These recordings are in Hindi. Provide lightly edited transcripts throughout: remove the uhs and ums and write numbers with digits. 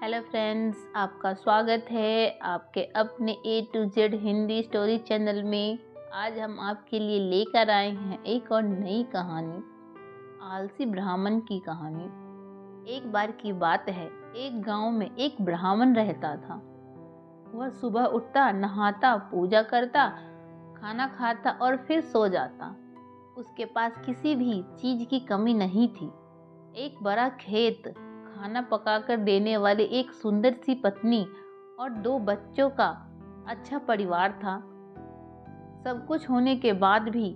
हेलो फ्रेंड्स, आपका स्वागत है आपके अपने A to Z Hindi story channel में। आज हम आपके लिए लेकर आए हैं एक और नई कहानी, आलसी ब्राह्मण की कहानी। एक बार की बात है, एक गांव में एक ब्राह्मण रहता था। वह सुबह उठता, नहाता, पूजा करता, खाना खाता और फिर सो जाता। उसके पास किसी भी चीज की कमी नहीं थी। एक बड़ा खेत, खाना पकाकर देने वाली एक सुंदर सी पत्नी और 2 बच्चों का अच्छा परिवार था। सब कुछ होने के बाद भी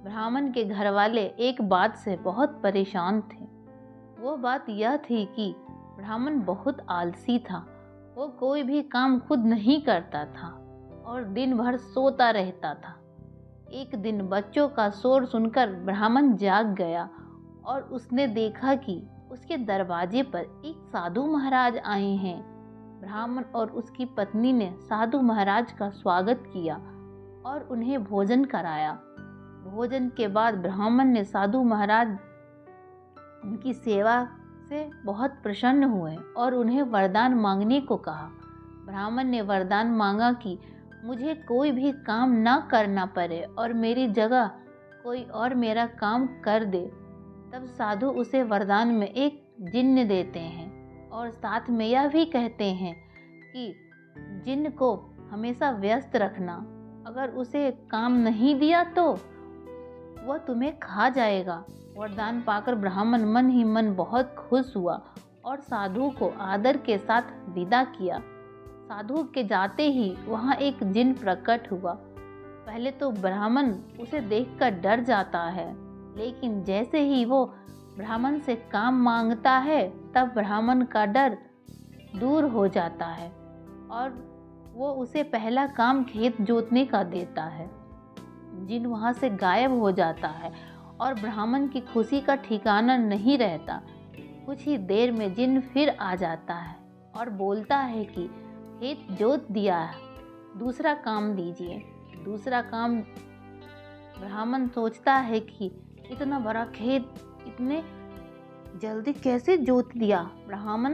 ब्राह्मण के घर वाले एक बात से बहुत परेशान थे। वो बात यह थी कि ब्राह्मण बहुत आलसी था। वो कोई भी काम खुद नहीं करता था और दिन भर सोता रहता था। एक दिन बच्चों का शोर सुनकर ब्राह्मण जाग गया और उसने देखा कि उसके दरवाजे पर एक साधु महाराज आए हैं। ब्राह्मण और उसकी पत्नी ने साधु महाराज का स्वागत किया और उन्हें भोजन कराया। भोजन के बाद ब्राह्मण ने साधु महाराज उनकी सेवा से बहुत प्रसन्न हुए और उन्हें वरदान मांगने को कहा। ब्राह्मण ने वरदान मांगा कि मुझे कोई भी काम ना करना पड़े और मेरी जगह कोई और मेरा काम कर दे। तब साधु उसे वरदान में एक जिन्न देते हैं और साथ में यह भी कहते हैं कि जिन्न को हमेशा व्यस्त रखना। अगर उसे काम नहीं दिया तो वह तुम्हें खा जाएगा। वरदान पाकर ब्राह्मण मन ही मन बहुत खुश हुआ और साधु को आदर के साथ विदा किया। साधु के जाते ही वहाँ एक जिन्न प्रकट हुआ। पहले तो ब्राह्मण उसे देखकर डर जाता है, लेकिन जैसे ही वो ब्राह्मण से काम मांगता है तब ब्राह्मण का डर दूर हो जाता है और वो उसे पहला काम खेत जोतने का देता है। जिन वहाँ से गायब हो जाता है और ब्राह्मण की खुशी का ठिकाना नहीं रहता। कुछ ही देर में जिन फिर आ जाता है और बोलता है कि खेत जोत दिया है, दूसरा काम दीजिए। दूसरा काम ब्राह्मण सोचता है कि इतना बड़ा खेत इतने जल्दी कैसे जोत दिया। ब्राह्मण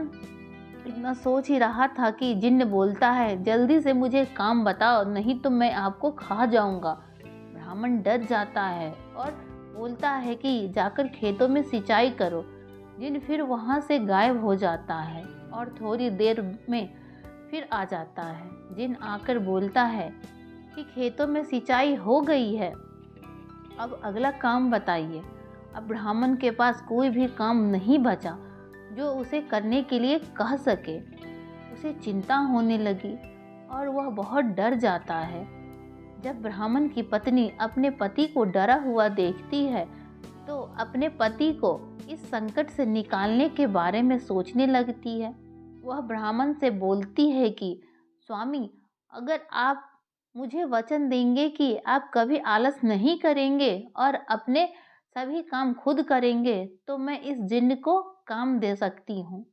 इतना सोच ही रहा था कि जिन्न बोलता है, जल्दी से मुझे काम बताओ, नहीं तो मैं आपको खा जाऊंगा। ब्राह्मण डर जाता है और बोलता है कि जाकर खेतों में सिंचाई करो। जिन्न फिर वहां से गायब हो जाता है और थोड़ी देर में फिर आ जाता है। जिन्न आकर बोलता है कि खेतों में सिंचाई हो गई है, अब अगला काम बताइए। अब ब्राह्मण के पास कोई भी काम नहीं बचा जो उसे करने के लिए कह सके। उसे चिंता होने लगी और वह बहुत डर जाता है। जब ब्राह्मण की पत्नी अपने पति को डरा हुआ देखती है तो अपने पति को इस संकट से निकालने के बारे में सोचने लगती है। वह ब्राह्मण से बोलती है कि स्वामी, अगर आप मुझे वचन देंगे कि आप कभी आलस नहीं करेंगे और अपने सभी काम खुद करेंगे तो मैं इस जिन्न को काम दे सकती हूँ।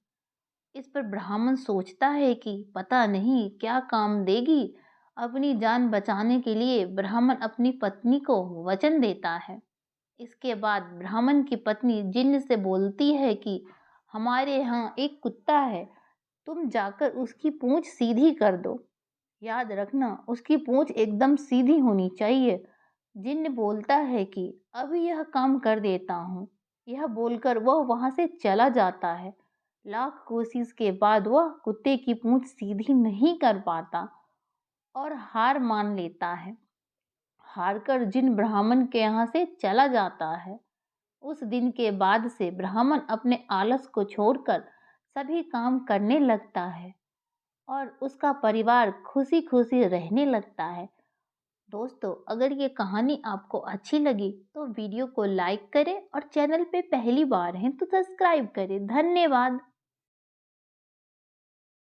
इस पर ब्राह्मण सोचता है कि पता नहीं क्या काम देगी। अपनी जान बचाने के लिए ब्राह्मण अपनी पत्नी को वचन देता है। इसके बाद ब्राह्मण की पत्नी जिन्न से बोलती है कि हमारे यहाँ एक कुत्ता है, तुम जाकर उसकी पूंछ सीधी कर दो। याद रखना, उसकी पूंछ एकदम सीधी होनी चाहिए। जिन्न बोलता है कि अभी यह काम कर देता हूँ। यह बोलकर वह वहाँ से चला जाता है। लाख कोशिश के बाद वह कुत्ते की पूंछ सीधी नहीं कर पाता और हार मान लेता है। हारकर जिन्न ब्राह्मण के यहाँ से चला जाता है। उस दिन के बाद से ब्राह्मण अपने आलस को छोड़कर सभी काम करने लगता है और उसका परिवार खुशी खुशी रहने लगता है। दोस्तों, अगर ये कहानी आपको अच्छी लगी तो वीडियो को लाइक करें और चैनल पे पहली बार हैं तो सब्सक्राइब करें। धन्यवाद।